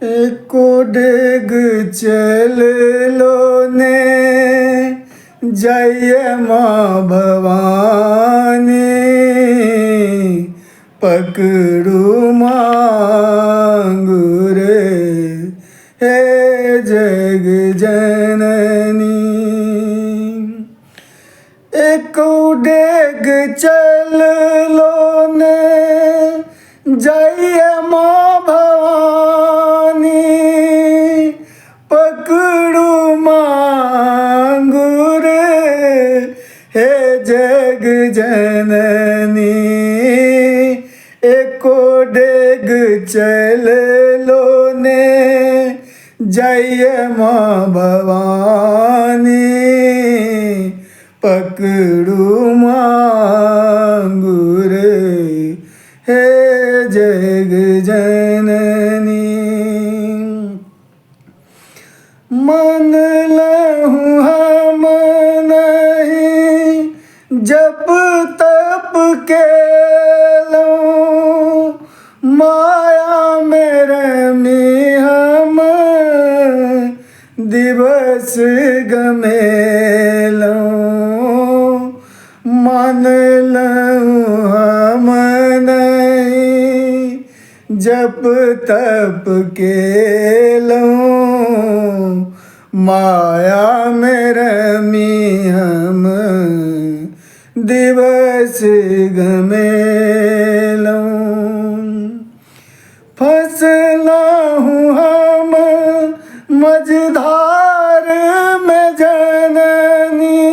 एको डेग चल लो ने जय माँ भवानी, पकड़ू मांगू रे हे जग जननी। एको डेग चल लो ने जय माँ भवानी, पकड़ू मांगू रे हे जग जननी। एको डेग चल लो ने जय माँ भवानी, पकड़ू मांगू रे हे जग जननी। मन लहूँ हम नहीं जप तप के लूँ, माया मेरे में हम दिवस गमेलूँ। मन लहूँ हम नहीं जप तप के लूँ, माया मेरे में हम दिवस गमेलूँ। फंसला हूँ हम मझधार में जननी,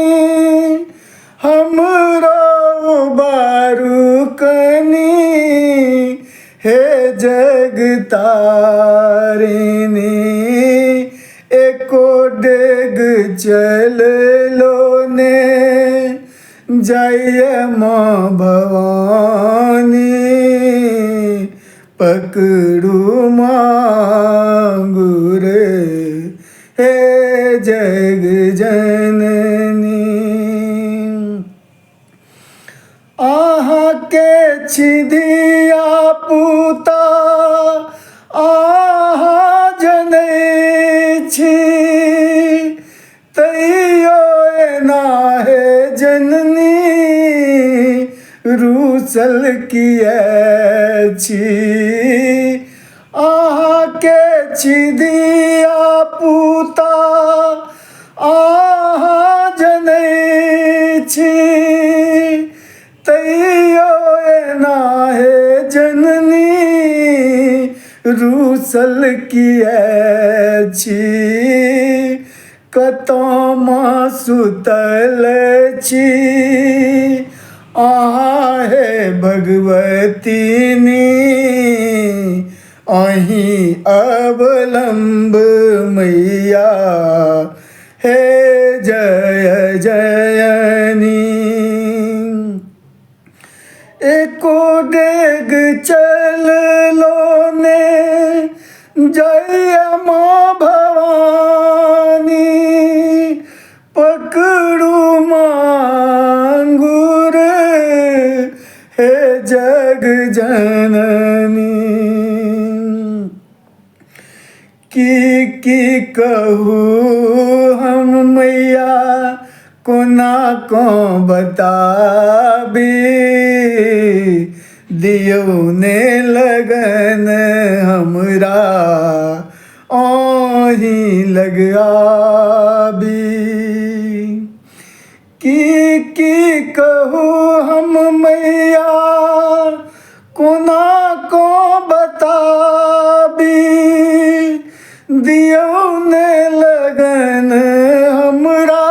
हमरो बारू कनी हे जग तारिणी। एको डेग चल लो ने जय माँ भवानी, पकड़ू मांगू रे हे जग जननी। आहा के छिदिया पूता आहा जनै छी, तैयो एना हे जननी रूसल किए छी। आहा के छिदिया पूता आहा जनै छी, तैयो एना हे जननी रूसल किए छी। कतौमा सुतल छी आहा हे भगवती नी, अहीं अवलंब मैया हे जय जयनी। एको डेग चल लो ने जय माँ भवानी, पकड़ू मांगू रे हे जग जननी। की कहूँ हम मैया कोना को बताबी, दियो ने लगन हमरा ओही लगाबी। की कहूँ हम मैया कोना को बताबी, दियो ने लगन हमरा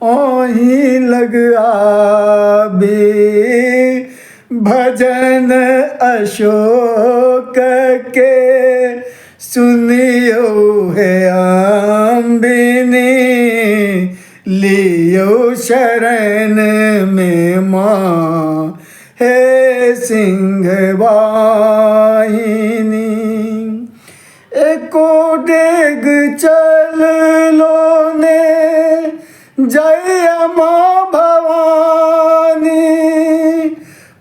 ओही लगाबी। भजन अशोक के सुनियो है अम्बिनी, लियो शरण में माँ हे सिंहवाहिनी। एको डेग चल लो ने जय माँ भवानी,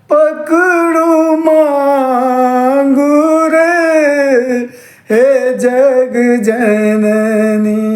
पकड़ू मांगू रे हे जग जननी।